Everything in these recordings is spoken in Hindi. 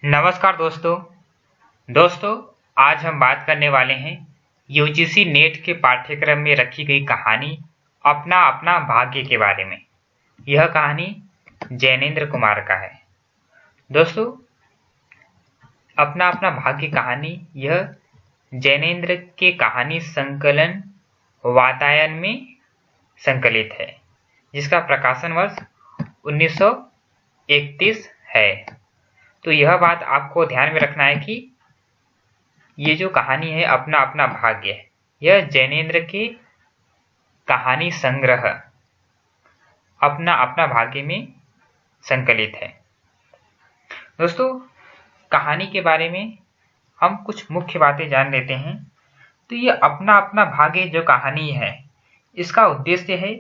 नमस्कार दोस्तों आज हम बात करने वाले हैं यूजीसी नेट के पाठ्यक्रम में रखी गई कहानी अपना अपना भाग्य के बारे में। यह कहानी जैनेन्द्र कुमार का है। दोस्तों, अपना अपना भाग्य कहानी यह जैनेन्द्र के कहानी संकलन वातायन में संकलित है, जिसका प्रकाशन वर्ष 1931 है। तो यह बात आपको ध्यान में रखना है कि ये जो कहानी है अपना अपना भाग्य, यह जैनेन्द्र के कहानी संग्रह अपना अपना भाग्य में संकलित है। दोस्तों, कहानी के बारे में हम कुछ मुख्य बातें जान लेते हैं। तो ये अपना अपना भाग्य जो कहानी है, इसका उद्देश्य है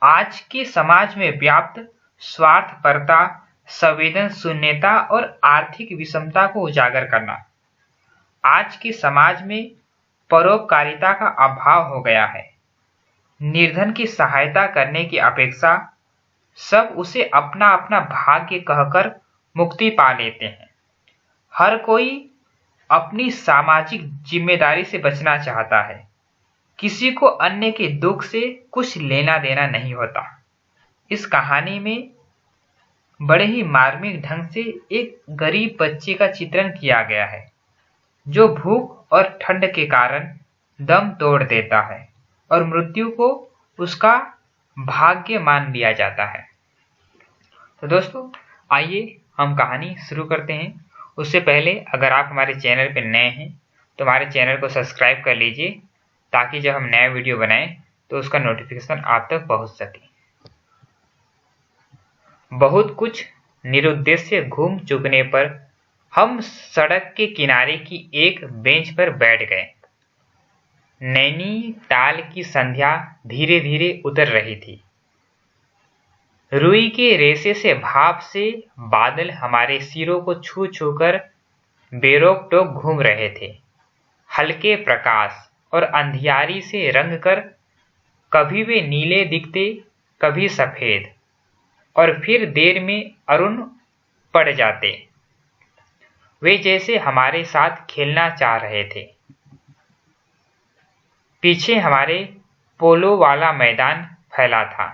आज के समाज में व्याप्त स्वार्थपरता, संवेदन शून्यता और आर्थिक विषमता को उजागर करना। आज के समाज में परोपकारिता का अभाव हो गया है। निर्धन की सहायता करने की अपेक्षा सब उसे अपना अपना भाग्य कहकर मुक्ति पा लेते हैं। हर कोई अपनी सामाजिक जिम्मेदारी से बचना चाहता है। किसी को अन्य के दुख से कुछ लेना देना नहीं होता। इस कहानी में बड़े ही मार्मिक ढंग से एक गरीब बच्चे का चित्रण किया गया है, जो भूख और ठंड के कारण दम तोड़ देता है और मृत्यु को उसका भाग्य मान लिया जाता है। तो दोस्तों, आइए हम कहानी शुरू करते हैं। उससे पहले अगर आप हमारे चैनल पर नए हैं तो हमारे चैनल को सब्सक्राइब कर लीजिए, ताकि जब हम नया वीडियो बनाएं तो उसका नोटिफिकेशन आप तक पहुंच सके। बहुत कुछ निरुद्देश्य घूम चुकने पर हम सड़क के किनारे की एक बेंच पर बैठ गए। नैनीताल की संध्या धीरे धीरे उतर रही थी। रुई के रेशे से भाप से बादल हमारे सिरों को छू छू कर बेरोक टोक घूम रहे थे। हल्के प्रकाश और अंधियारी से रंग कर कभी वे नीले दिखते, कभी सफेद, और फिर देर में अरुण पड़ जाते। वे जैसे हमारे साथ खेलना चाह रहे थे। पीछे हमारे पोलो वाला मैदान फैला था।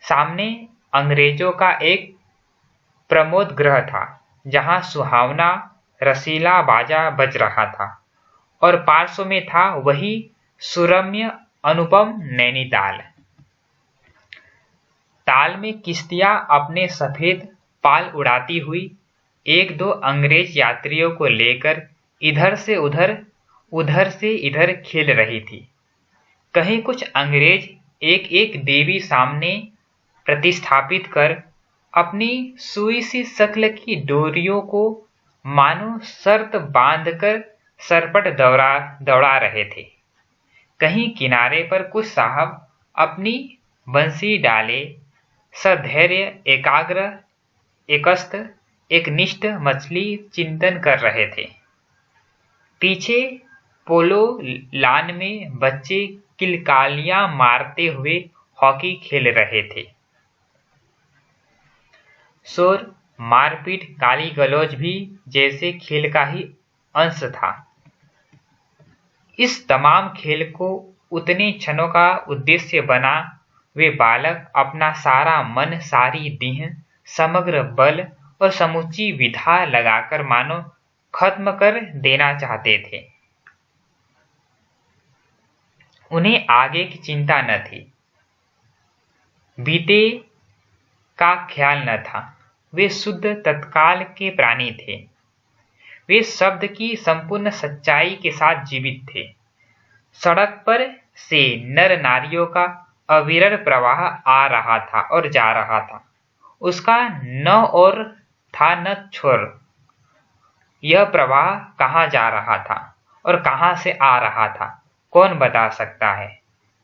सामने अंग्रेजों का एक प्रमोद गृह था, जहां सुहावना रसीला बाजा बज रहा था, और पार्श्व में था वही सुरम्य अनुपम नैनीताल। ताल में किश्तियां अपने सफेद पाल उड़ाती हुई एक दो अंग्रेज यात्रियों को लेकर इधर से इधर खेल रही थी। कहीं कुछ अंग्रेज एक एक देवी सामने प्रतिस्थापित कर अपनी सुई सी शक्ल की डोरियों को मानो शर्त बांधकर सरपट दौड़ा रहे थे। कहीं किनारे पर कुछ साहब अपनी बंसी डाले सधैर्य एकाग्र एकस्त एकनिष्ठ मछली चिंतन कर रहे थे। पीछे पोलो लान में बच्चे किलकालियां मारते हुए हॉकी खेल रहे थे। शोर, मारपीट, गाली गलौज भी जैसे खेल का ही अंश था। इस तमाम खेल को उतने क्षणों का उद्देश्य बना वे बालक अपना सारा मन, सारी देह, समग्र बल और समूची विधा लगाकर मानो खत्म कर देना चाहते थे। उन्हें आगे की चिंता न थी, बीते का ख्याल न था। वे शुद्ध तत्काल के प्राणी थे। वे शब्द की संपूर्ण सच्चाई के साथ जीवित थे। सड़क पर से नर नारियों का अविरल प्रवाह आ रहा था और जा रहा था। उसका न और था न छोर। यह प्रवाह कहाँ जा रहा था और कहाँ से आ रहा था, कौन बता सकता है।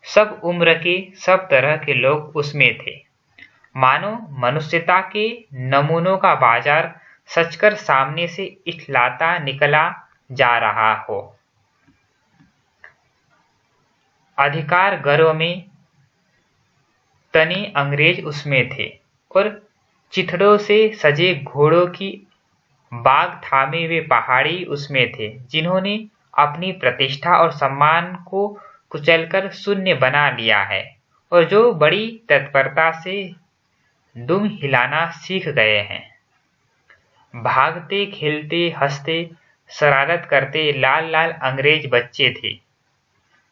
सब उम्र के, सब तरह के लोग उसमें थे। मानो मनुष्यता के नमूनों का बाजार सचकर सामने से इठलाता निकला जा रहा हो। अधिकार गर्व में तने अंग्रेज उसमें थे और चिथड़ों से सजे घोड़ों की बाग थामे वे पहाड़ी उसमें थे जिन्होंने अपनी प्रतिष्ठा और सम्मान को कुचलकर शून्य बना लिया है और जो बड़ी तत्परता से दुम हिलाना सीख गए हैं। भागते खेलते हंसते शरारत करते लाल लाल अंग्रेज बच्चे थे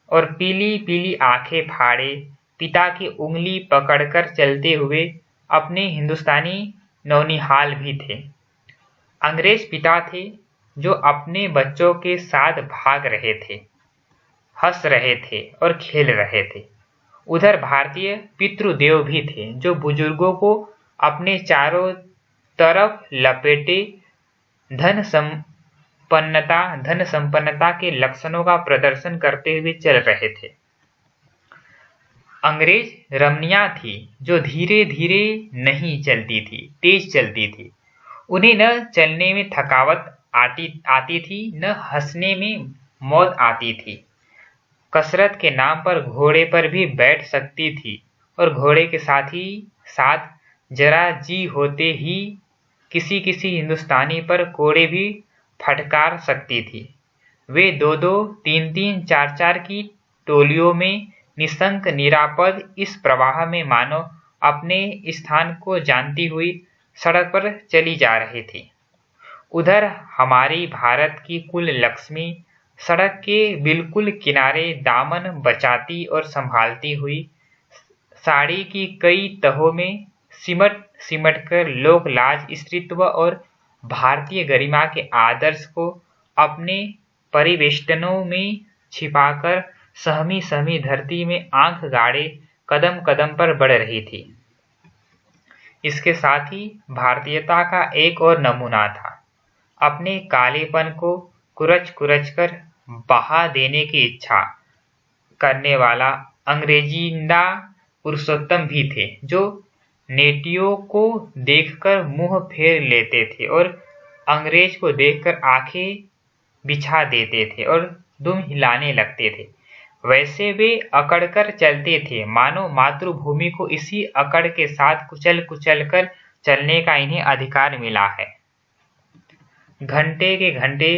और पीली पीली आंखें फाड़े पिता की उंगली पकड़कर चलते हुए अपने हिंदुस्तानी नौनिहाल भी थे। अंग्रेज पिता थे जो अपने बच्चों के साथ भाग रहे थे, हंस रहे थे और खेल रहे थे। उधर भारतीय पितृदेव भी थे जो बुजुर्गों को अपने चारों तरफ लपेटे धन संपन्नता के लक्षणों का प्रदर्शन करते हुए चल रहे थे। अंग्रेज रमणियां थी जो धीरे धीरे नहीं चलती थी, तेज चलती थी। उन्हें न चलने में थकावट आती थी, न हंसने में मौत आती थी। कसरत के नाम पर घोड़े पर भी बैठ सकती थी और घोड़े के साथ ही साथ जरा जी होते ही किसी किसी हिंदुस्तानी पर कोड़े भी फटकार सकती थी। वे दो दो तीन तीन चार चार की टोलियों में निशंक निरापद इस प्रवाह में मानो अपने स्थान को जानती हुई सड़क पर चली जा रही थी। उधर हमारी भारत की कुल लक्ष्मी सड़क के बिल्कुल किनारे दामन बचाती और संभालती हुई साड़ी की कई तहों में सिमट कर लोक लाज, स्त्रीत्व और भारतीय गरिमा के आदर्श को अपने परिवेष्टनों में छिपाकर सहमी सहमी धरती में आंख गाड़े कदम कदम पर बढ़ रही थी। इसके साथ ही भारतीयता का एक और नमूना था, अपने कालेपन को कुरच कर बहा देने की इच्छा करने वाला अंग्रेजिंदा पुरुषोत्तम भी थे जो नेटियों को देखकर मुंह फेर लेते थे और अंग्रेज को देखकर आंखें बिछा देते थे और दुम हिलाने लगते थे। वैसे वे अकड़कर चलते थे मानो मातृभूमि को इसी अकड़ के साथ कुचल कर चलने का इन्हें अधिकार मिला है। घंटे के घंटे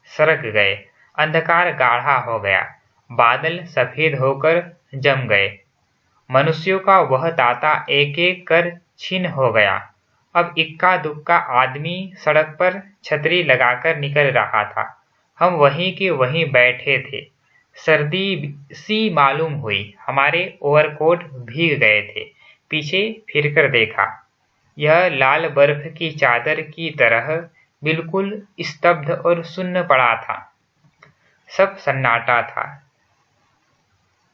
सरक गए, अंधकार गाढ़ा हो गया, बादल सफेद होकर जम गए, मनुष्यों का वह ताता एक एक कर छिन्न हो गया। अब इक्का दुक्का आदमी सड़क पर छतरी लगाकर निकल रहा था। हम वहीं के वहीं बैठे थे। सर्दी सी मालूम हुई, हमारे ओवरकोट भीग गए थे। पीछे फिरकर देखा, यह लाल बर्फ की चादर की तरह बिल्कुल स्तब्ध और सुन्न पड़ा था। सब सन्नाटा था।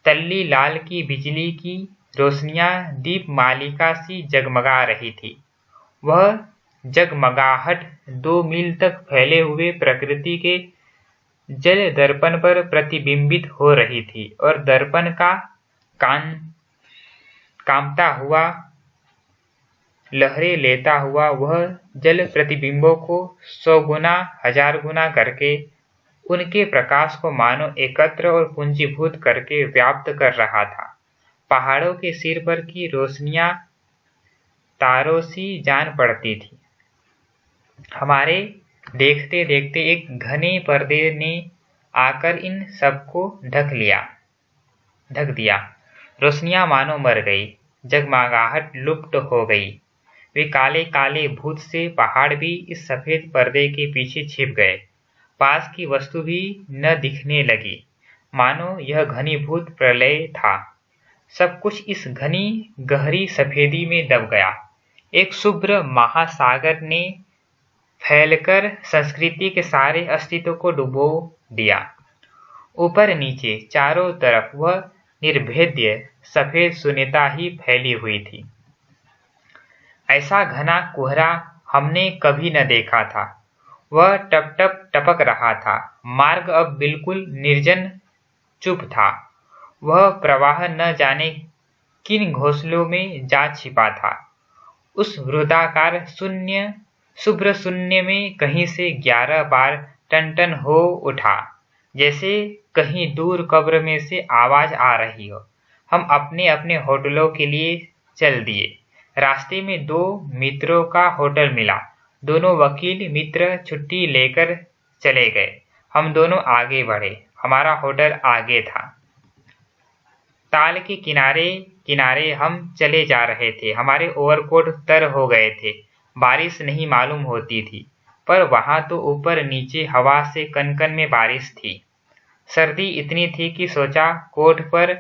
तल्ली लाल की बिजली की रोशनियां दीपमालिका सी जगमगा रही थी। वह जगमगाहट 2 मील तक फैले हुए प्रकृति के जल दर्पण पर प्रतिबिंबित हो रही थी और दर्पण का कांपता हुआ लहरें लेता हुआ वह जल प्रतिबिंबों को 100 गुना 1000 गुना करके उनके प्रकाश को मानो एकत्र और पूंजीभूत करके व्याप्त कर रहा था। पहाड़ों के सिर पर की रोशनियां तारों सी जान पड़ती थी। हमारे देखते देखते एक घने पर्दे ने आकर इन सबको ढक दिया। रोशनियां मानो मर गई, जगमगाहट लुप्त हो गई। वे काले काले भूत से पहाड़ भी इस सफेद पर्दे के पीछे छिप गए। पास की वस्तु भी न दिखने लगी, मानो यह घनीभूत प्रलय था। सब कुछ इस घनी गहरी सफेदी में दब गया। एक शुभ्र महासागर ने फैलकर संस्कृति के सारे अस्तित्व को डुबो दिया। ऊपर नीचे चारों तरफ वह निर्भेद्य सफेद शून्यता ही फैली हुई थी। ऐसा घना कोहरा हमने कभी न देखा था। वह टप टप टपक रहा था। मार्ग अब बिल्कुल निर्जन चुप था। वह प्रवाह न जाने किन घोंसलों में जा छिपा था। उस वृत्ताकार शुभ्र शून्य में कहीं से 11 बार टन हो उठा, जैसे कहीं दूर कब्र में से आवाज आ रही हो। हम अपने अपने होटलों के लिए चल दिए। रास्ते में 2 मित्रों का होटल मिला। दोनों वकील मित्र छुट्टी लेकर चले गए। हम दोनों आगे बढ़े। हमारा होटल आगे था। ताल के किनारे किनारे हम चले जा रहे थे। हमारे ओवरकोट तर हो गए थे। बारिश नहीं मालूम होती थी, पर वहां तो ऊपर नीचे हवा से कनकन में बारिश थी। सर्दी इतनी थी कि सोचा कोट पर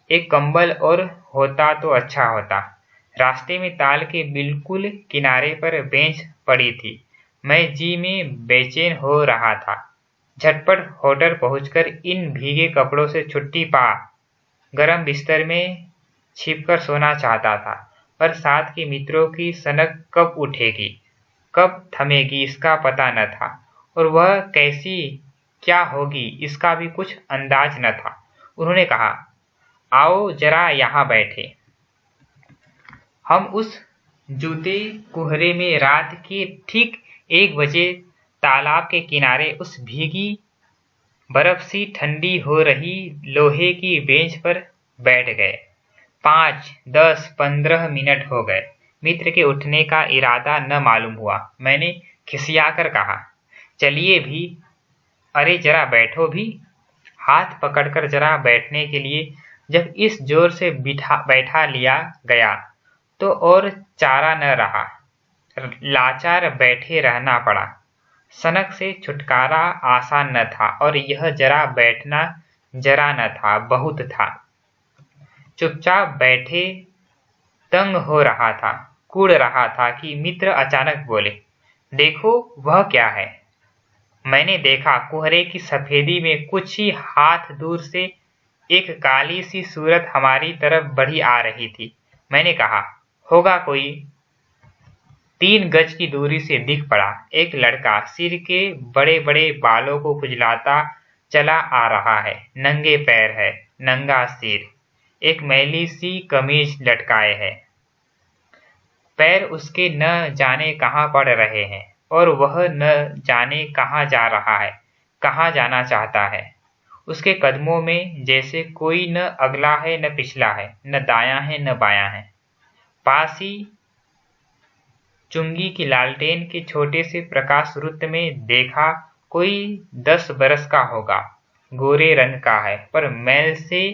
एक कंबल और होता तो अच्छा होता। रास्ते में ताल के बिल्कुल किनारे पर बेंच पड़ी थी। मैं जी में बेचैन हो रहा था। झटपट होटल पहुंचकर इन भीगे कपड़ों से छुट्टी पा गरम बिस्तर में छिपकर सोना चाहता था, पर साथ के मित्रों की सनक कब उठेगी, कब थमेगी इसका पता न था, और वह कैसी क्या होगी इसका भी कुछ अंदाज न था। उन्होंने कहा, आओ जरा यहाँ बैठे। हम उस जूते कुहरे में रात के ठीक 1 बजे तालाब के किनारे उस भीगी बर्फ सी ठंडी हो रही लोहे की बेंच पर बैठ गए। 5, 10, 15 मिनट हो गए। मित्र के उठने का इरादा न मालूम हुआ। मैंने खिसियाकर कहा, चलिए भी, अरे जरा बैठो भी। हाथ पकड़कर जरा बैठने के लिए जब इस जोर से बैठा लिया गया तो और चारा न रहा। लाचार बैठे रहना पड़ा। सनक से छुटकारा आसान न था, और यह जरा बैठना जरा न था, बहुत था। चुपचाप बैठे तंग हो रहा था, कूड़ रहा था कि मित्र अचानक बोले, देखो वह क्या है। मैंने देखा, कुहरे की सफेदी में कुछ ही हाथ दूर से एक काली सी सूरत हमारी तरफ बढ़ी आ रही थी। मैंने कहा, होगा कोई। 3 गज की दूरी से दिख पड़ा। एक लड़का सिर के बड़े बड़े बालों को खुजलाता चला आ रहा है। नंगे पैर है, नंगा सिर, एक मैली सी कमीज लटकाए है। पैर उसके न जाने कहाँ पड़ रहे हैं, और वह न जाने कहाँ जा रहा है, कहाँ जाना चाहता है। उसके कदमों में जैसे कोई न अगला है न पिछला है, न दायां है न बायां है। पास ही चुंगी की लालटेन के छोटे से प्रकाश वृत्त में देखा, कोई 10 बरस का होगा। गोरे रंग का है, पर मैल से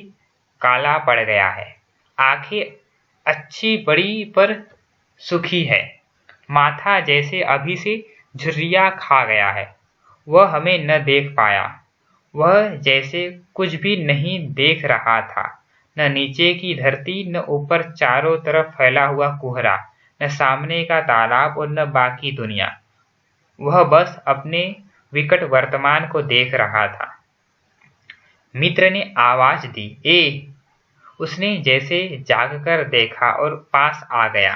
काला पड़ गया है। आंखें अच्छी बड़ी पर सुखी है। माथा जैसे अभी से झुर्रियाँ खा गया है। वह हमें न देख पाया। वह जैसे कुछ भी नहीं देख रहा था, न नीचे की धरती, न ऊपर चारों तरफ फैला हुआ कुहरा, न सामने का तालाब और न बाकी दुनिया। वह बस अपने विकट वर्तमान को देख रहा था। मित्र ने आवाज दी, ए! उसने जैसे जागकर देखा और पास आ गया।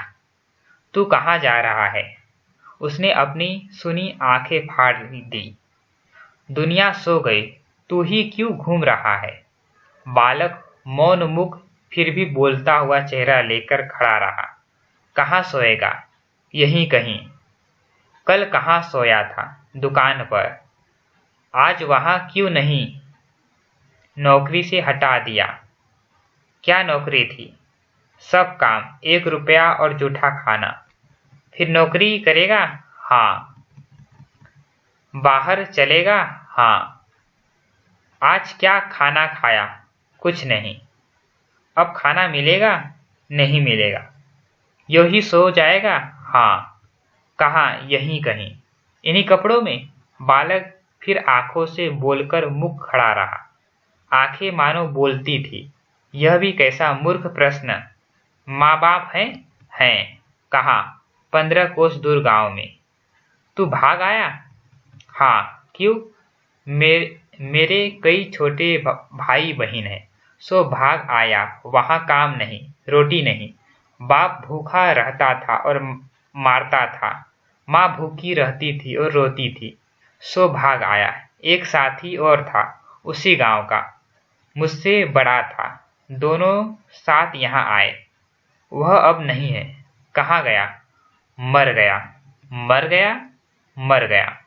तू कहाँ जा रहा है? उसने अपनी सुनी आंखें फाड़ दी। दुनिया सो गई, तू ही क्यों घूम रहा है? बालक मौन मुख फिर भी बोलता हुआ चेहरा लेकर खड़ा रहा। कहाँ सोएगा? यहीं कहीं। कल कहाँ सोया था? दुकान पर। आज वहां क्यों नहीं? नौकरी से हटा दिया। क्या नौकरी थी? सब काम, 1 रुपया और जूठा खाना। फिर नौकरी करेगा? हाँ। बाहर चलेगा? हाँ। आज क्या खाना खाया? कुछ नहीं। अब खाना मिलेगा? नहीं मिलेगा। यूं ही सो जाएगा? हाँ। कहाँ? यहीं कहीं। इन्हीं कपड़ों में? बालक फिर आंखों से बोलकर मुख खड़ा रहा। आंखें मानो बोलती थी। यह भी कैसा मूर्ख प्रश्न। माँ बाप हैं? हैं। कहाँ? 15 कोस दूर गांव में। तू भाग आया? हाँ। क्यों? मेरे कई छोटे भाई बहन हैं, सो भाग आया। वहां काम नहीं, रोटी नहीं। बाप भूखा रहता था और मारता था। माँ भूखी रहती थी और रोती थी, सो भाग आया। एक साथी और था, उसी गांव का, मुझसे बड़ा था। दोनों साथ यहाँ आए। वह अब नहीं है। कहाँ गया? मर गया। मर गया? मर गया।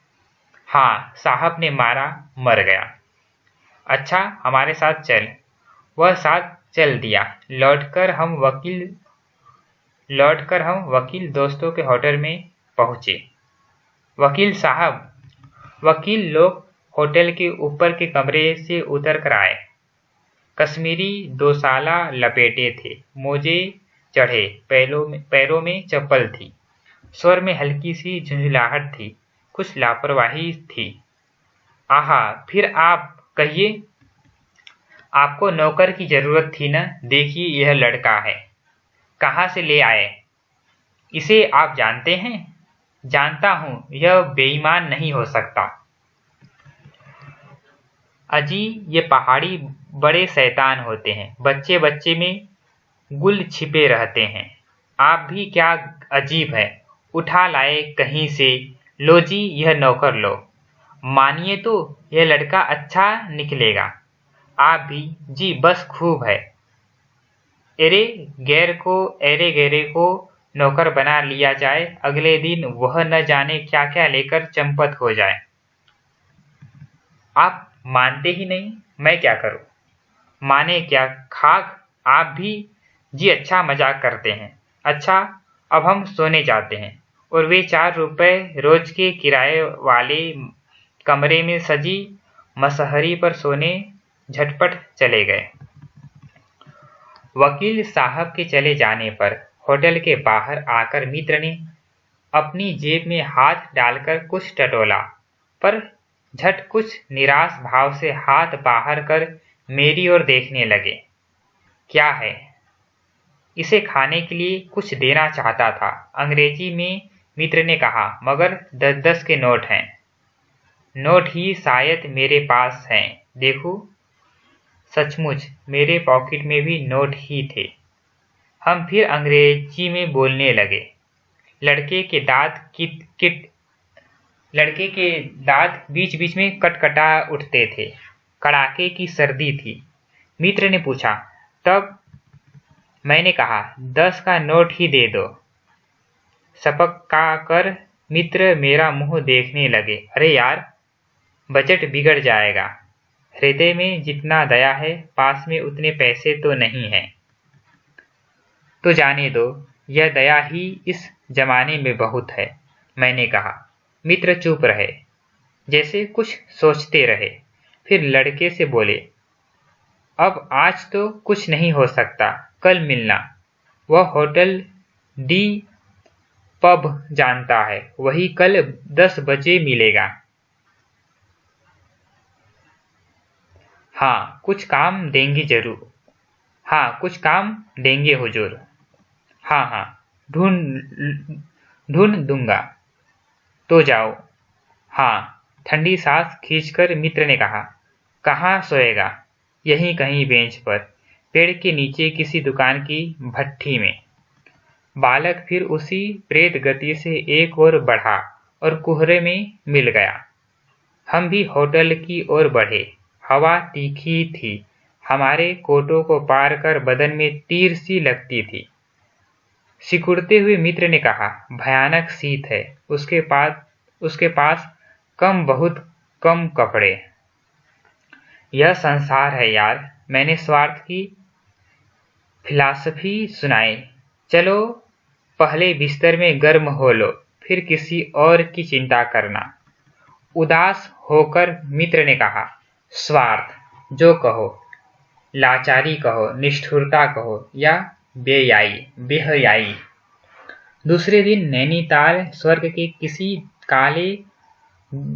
हाँ, साहब ने मारा, मर गया। अच्छा, हमारे साथ चल। वह साथ चल दिया। लौटकर हम वकील दोस्तों के होटल में पहुंचे। वकील साहब, वकील लोग होटल के ऊपर के कमरे से उतर कर आए। कश्मीरी दोसाला लपेटे थे, मोजे चढ़े, पैरों में चप्पल थी। स्वर में हल्की सी झुंझलाहट थी, कुछ लापरवाही थी। आहा, फिर आप कहिए। आपको नौकर की जरूरत थी न? देखिए, यह लड़का है। कहाँ से ले आए? इसे आप जानते हैं? जानता हूं, यह बेईमान नहीं हो सकता। अजी, ये पहाड़ी बड़े शैतान होते हैं। बच्चे बच्चे में गुल छिपे रहते हैं। आप भी क्या अजीब है, उठा लाए कहीं से। लो जी, यह नौकर लो। मानिए तो यह लड़का अच्छा निकलेगा। आप भी जी, बस खूब है। एरे गैरे को नौकर बना लिया जाए, अगले दिन वह न जाने क्या क्या लेकर चंपत हो जाए। आप मानते ही नहीं, मैं क्या करूं? माने क्या खाक, आप भी जी अच्छा मजाक करते हैं। अच्छा, अब हम सोने जाते हैं। और वे 4 रुपए रोज के किराए वाले कमरे में सजी मसहरी पर सोने झटपट चले गए। वकील साहब के चले जाने पर होटल के बाहर आकर मित्र ने अपनी जेब में हाथ डालकर कुछ टटोला, पर झट कुछ निराश भाव से हाथ बाहर कर मेरी ओर देखने लगे। क्या है? इसे खाने के लिए कुछ देना चाहता था। अंग्रेजी में मित्र ने कहा, मगर 10-10 के नोट हैं। नोट ही शायद मेरे पास हैं, देखूं। सचमुच मेरे पॉकेट में भी नोट ही थे। हम फिर अंग्रेजी में बोलने लगे। लड़के के दांत बीच बीच में कटकटा उठते थे। कड़ाके की सर्दी थी। मित्र ने पूछा, तब? मैंने कहा, 10 का नोट ही दे दो। सपका कर मित्र मेरा मुंह देखने लगे। अरे यार, बजट बिगड़ जाएगा। हृदय में जितना दया है, पास में उतने पैसे तो नहीं है। तो जाने दो, यह दया ही इस जमाने में बहुत है, मैंने कहा। मित्र चुप रहे, जैसे कुछ सोचते रहे। फिर लड़के से बोले, अब आज तो कुछ नहीं हो सकता, कल मिलना। वह होटल डी पब जानता है, वही कल 10 बजे मिलेगा। हाँ, कुछ काम देंगे जरूर। हाँ, कुछ काम देंगे हुजूर। हाँ हाँ, ढूंढ दूंगा। तो जाओ। हाँ, ठंडी सांस खींचकर मित्र ने कहा, कहाँ सोएगा? यहीं कहीं बेंच पर, पेड़ के नीचे किसी दुकान की भट्ठी में। बालक फिर उसी प्रेत गति से एक ओर बढ़ा और कुहरे में मिल गया। हम भी होटल की ओर बढ़े। हवा तीखी थी, हमारे कोटों को पार कर बदन में तीर सी लगती थी। सिकुड़ते हुए मित्र ने कहा, भयानक शीत है। उसके पास बहुत कम कपड़े। यह संसार है यार। मैंने स्वार्थ की फिलॉसफी सुनाई। चलो, पहले बिस्तर में गर्म हो लो, फिर किसी और की चिंता करना। उदास होकर मित्र ने कहा, स्वार्थ जो कहो, लाचारी कहो, निष्ठुरता कहो या बेहयाई। दूसरे दिन नैनीताल स्वर्ग के किसी काले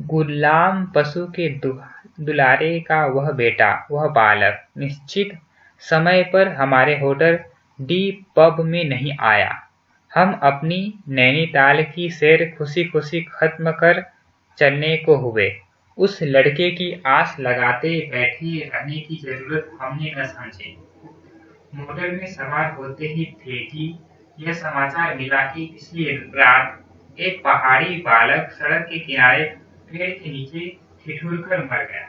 गुलाम पशु के दुलारे का वह बेटा, वह बालक निश्चित समय पर हमारे होटल डी पब में नहीं आया। हम अपनी नैनीताल की सैर खुशी खुशी खत्म कर चलने को हुए। उस लड़के की आस लगाते बैठे रहने की जरूरत हमने न समझी। मोटर में सवार होते ही थे कि यह समाचार मिला कि पिछली रात एक पहाड़ी बालक सड़क के किनारे पेड़ के नीचे ठिठुर कर मर गया।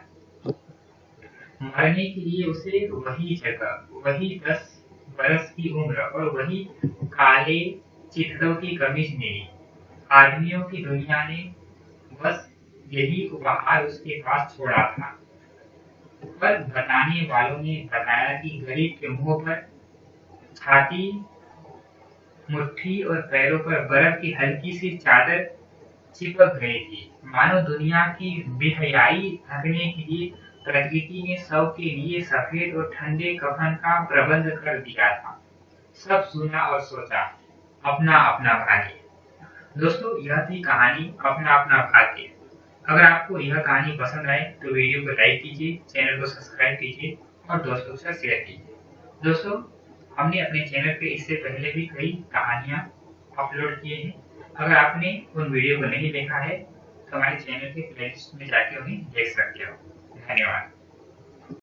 मरने के लिए उसे वही जगह, वही 10 बरस की उम्र और वही काले चिथड़ों की कमीज मिली। आदमियों की दुनिया ने बस यही उपहार उसके पास छोड़ा था। पर बताने वालों ने बताया कि गरीब के मुंह पर छाती, मुट्ठी और पैरों पर बर्फ की हल्की सी चादर चिपक गई थी, मानो दुनिया की बेहयाई ढकने के लिए प्रकृति ने शव के लिए सफेद और ठंडे कफन का प्रबंध कर दिया था। सब सुना और सोचा, अपना अपना भाग्य। दोस्तों, यह थी कहानी अपना अपना भाग्य। अगर आपको यह कहानी पसंद आए तो वीडियो को लाइक कीजिए, चैनल को सब्सक्राइब कीजिए और दोस्तों के साथ शेयर कीजिए। दोस्तों, हमने अपने चैनल पे इससे पहले भी कई कहानियां अपलोड किए हैं। अगर आपने उन वीडियो को नहीं देखा है तो हमारे चैनल के प्लेलिस्ट में जाके उन्हें देख सकते हो। धन्यवाद।